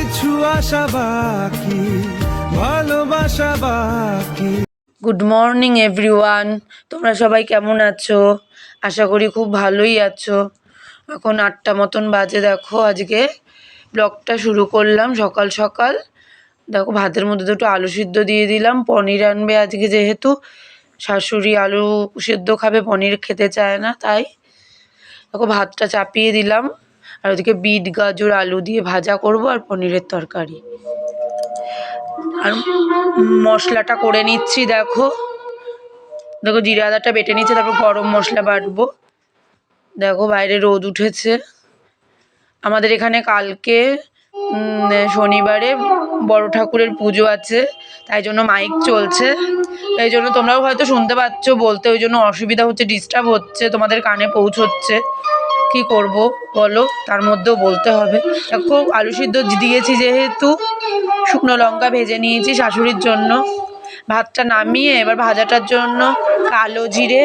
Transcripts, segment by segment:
কিছু আশা বাকি, ভালোবাসা বাকি। গুড মর্নিং এভরিওয়ান, তোমরা সবাই কেমন আছো? আশা করি খুব ভালোই আছো। এখন 8টা মতন বাজে। দেখো আজকে ব্লগটা শুরু করলাম সকাল সকাল। দেখো ভাতের মধ্যে দুটো আলু সিদ্ধ দিয়ে দিলাম। পনির আনবে আজকে, যেহেতু শাশুড়ি আলু সিদ্ধ খাবে, পনির খেতে চায় না, তাই দেখো ভাতটা চাপিয়ে দিলাম। আর ওদিকে বিট গাজর আলু দিয়ে ভাজা করব আর পনিরের তরকারি। আর মশলাটা করে নিচ্ছি। দেখো দেখো জিরে আদাটা বেটে নিচ্ছে, তারপর গরম মশলা বাটবো। দেখো বাইরে রোদ উঠেছে। আমাদের এখানে কালকে শনিবারে বড় ঠাকুরের পুজো আছে, তাই জন্য মাইক চলছে। তাই জন্য তোমরাও হয়তো শুনতে পাচ্ছ বলতে, ওই জন্য অসুবিধা হচ্ছে, ডিস্টার্ব হচ্ছে, তোমাদের কানে পৌঁছচ্ছে। কি করব বলো, তার মধ্যেও বলতে হবে। দেখো আলু সিদ্ধ দিয়েছি যেহেতু, শুকনো লঙ্কা ভেজে নিয়েছি শাশুড়ির জন্য। ভাতটা নামিয়ে এবার ভাজাটার জন্য কালো জিরে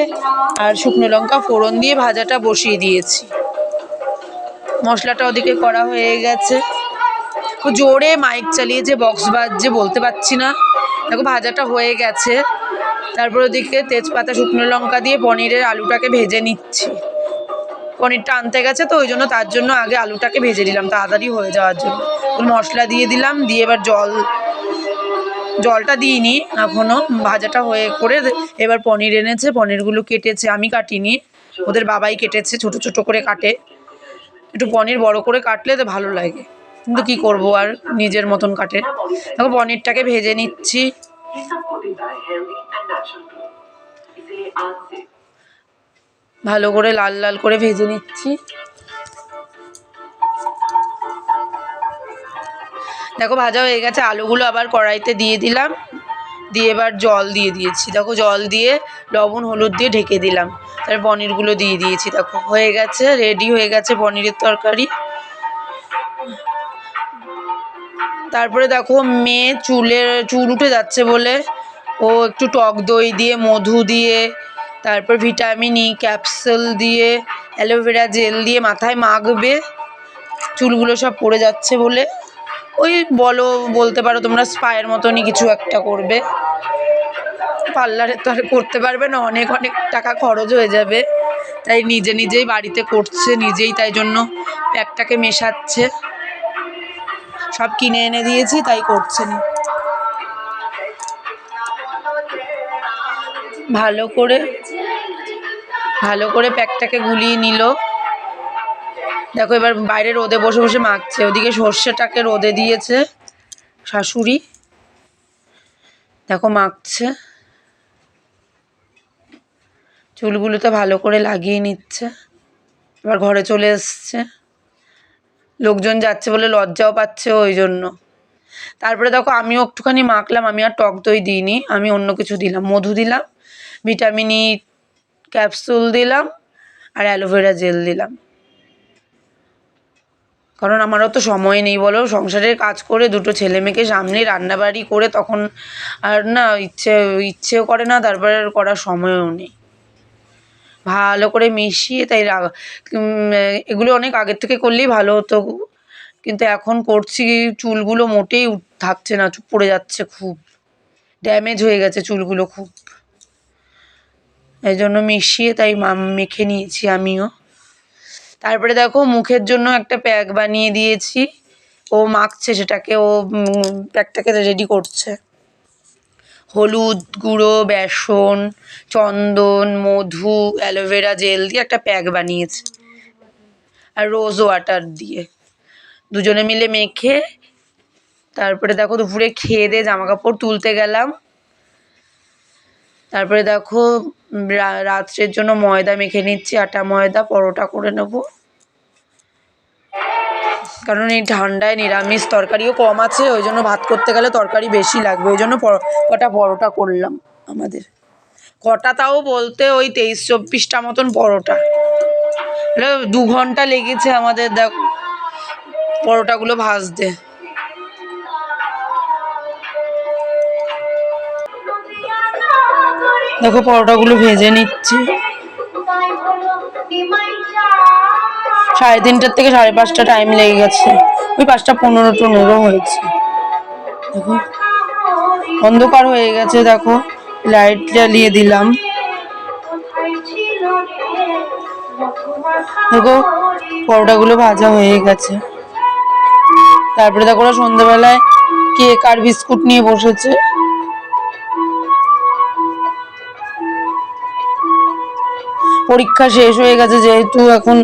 আর শুকনো লঙ্কা ফোড়ন দিয়ে ভাজাটা বসিয়ে দিয়েছি। মশলাটা ওদিকে করা হয়ে গেছে। জোরে মাইক চালিয়েছে, বক্স বাজছে, বলতে পারছি না। দেখো ভাজাটা হয়ে গেছে। তারপর ওদিকে তেজপাতা শুকনো লঙ্কা দিয়ে পনিরের আলুটাকে ভেজে নিচ্ছি। পনিরটা আনতে গেছে তো, ওই জন্য তার জন্য আগে আলুটাকে ভেজে দিলাম তাড়াতাড়ি হয়ে যাওয়ার জন্য। মশলা দিয়ে দিলাম, দিয়ে এবার জলটা দিইনি এখনো। ভাজাটা হয়ে করে এবার পনির এনেছে, পনিরগুলো কেটেছে, আমি কাটিনি, ওদের বাবাই কেটেছে, ছোট ছোট করে কাটে। একটু পনির বড় করে কাটলে তো ভালো লাগে, কিন্তু কি করব আর, নিজের মতন কাটে। দেখো পনিরটাকে ভেজে নিচ্ছি। ভালো করে লাল লাল করে ভেজে নিচ্ছি। দেখো ভাজা হয়ে গেছে, আলুগুলো আবার কড়াইতে দিয়ে দিলাম, দিয়ে এবার জল দিয়ে দিয়েছি। দেখো জল দিয়ে লবণ হলুদ দিয়ে ঢেকে দিলাম, তারপর পনিরগুলো দিয়ে দিয়েছি। দেখো হয়ে গেছে, রেডি হয়ে গেছে পনিরের তরকারি। তারপরে দেখো মেয়ে চুল উঠে যাচ্ছে বলে ও একটু টক দই দিয়ে, মধু দিয়ে, তারপর ভিটামিন ই ক্যাপসুল দিয়ে, অ্যালোভেরা জেল দিয়ে মাথায় মাখবে, চুলগুলো সব পড়ে যাচ্ছে বলে। ওই বলতে পারো তোমরা স্পায়ের মতনই কিছু একটা করবে। পার্লারে তো আর করতে পারবে না, অনেক অনেক টাকা খরচ হয়ে যাবে, তাই নিজেই বাড়িতে করছে নিজেই। তাই জন্য প্যাকটাকে মেশাচ্ছে, সব কিনে এনে দিয়েছি, তাই করছে না। ভালো করে প্যাকটাকে গুলিয়ে নিল। দেখো এবার বাইরে রোদে বসে বসে মাখছে। ওদিকে সর্ষেটাকে রোদে দিয়েছে শাশুড়ি, দেখো মাখছে। চুলগুলোতে ভালো করে লাগিয়ে নিচ্ছে। এবার ঘরে চলে এসছে, লোকজন যাচ্ছে বলে লজ্জাও পাচ্ছে ওই জন্য। তারপরে দেখো আমিও একটুখানি মাখলাম, আমি আর টক দই দিইনি, আমি অন্য কিছু দিলাম, মধু দিলাম, ভিটামিন ই ক্যাপসুল দিলাম আর অ্যালোভেরা জেল দিলাম। কারণ আমারও তো সময় নেই বলো, সংসারের কাজ করে দুটো ছেলে মেয়েকে সামনে রান্নাবাড়ি করে, তখন আর না ইচ্ছেও করে না, তারপরে করার সময়ও নেই। ভালো করে মিশিয়ে, তাই এগুলো অনেক আগের থেকে করলেই ভালো হতো, কিন্তু এখন করছি চুলগুলো মোটেই থাকছে না, পড়ে যাচ্ছে, খুব ড্যামেজ হয়ে গেছে চুলগুলো খুব। এই জন্য মিশিয়ে তাই মেখে নিয়েছি আমিও। তারপরে দেখো মুখের জন্য একটা প্যাক বানিয়ে দিয়েছি, ও মাখছে সেটাকে, ও প্যাকটাকে রেডি করছে। হলুদ গুঁড়ো, বেসন, চন্দন, মধু, অ্যালোভেরা জেল দিয়ে একটা প্যাক বানিয়েছে, আর রোজ ওয়াটার দিয়ে দুজনে মিলে মেখে। তারপরে দেখো দুপুরে খেয়ে দিয়ে জামা কাপড় তুলতে গেলাম। তারপরে দেখো রাত্রের জন্য ময়দা মেখে নিচ্ছি, আটা ময়দা, পরোটা করে নেব। কারণ এই ঠান্ডায় নিরামিষ তরকারিও কম আছে, ওই জন্য ভাত করতে গেলে তরকারি বেশি লাগবে, ওই জন্য কটা পরোটা করলাম আমাদের। কটা তাও বলতে ওই 23-24টা মতন পরোটা। 2 ঘন্টা লেগেছে আমাদের দেখো পরোটাগুলো ভাজতে। দেখো পরোটাগুলো ভেজে নিচ্ছি। 3:30 থেকে 5:30 টাইম লেগে গেছে, ওই 5:15 হয়েছে। দেখো অন্ধকার হয়ে গেছে, দেখো লাইট জ্বালিয়ে দিলাম। দেখো পরোটাগুলো ভাজা হয়ে গেছে। তারপরে দেখো ওরা সন্ধ্যেবেলায় কেক আর বিস্কুট নিয়ে বসেছে। পরীক্ষা শেষ হয়ে গেছে যেহেতু এখন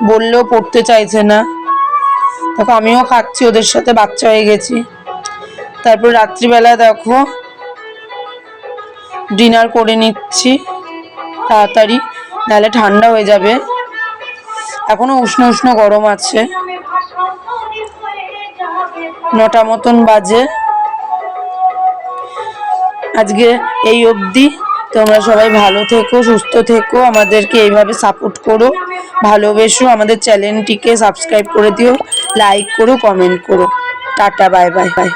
বললেও পড়তে চাইছে না। দেখো আমিও খাচ্ছি, ওদের সাথে বাচ্চা হয়ে গেছি। তারপর রাত্রিবেলা দেখো ডিনার করে নিচ্ছি তাড়াতাড়ি, নাহলে ঠান্ডা হয়ে যাবে। এখনো উষ্ণ উষ্ণ গরম আছে। 9টা মতন বাজে। আজকে এই অবধি। তোমরা সবাই ভালো থেকো, সুস্থ থেকো, আমাদেরকে এইভাবে সাপোর্ট করো, ভালোবেসো, আমাদের চ্যানেলটিকে সাবস্ক্রাইব করে দিও, লাইক করো, কমেন্ট করো। Tata, bye bye bye.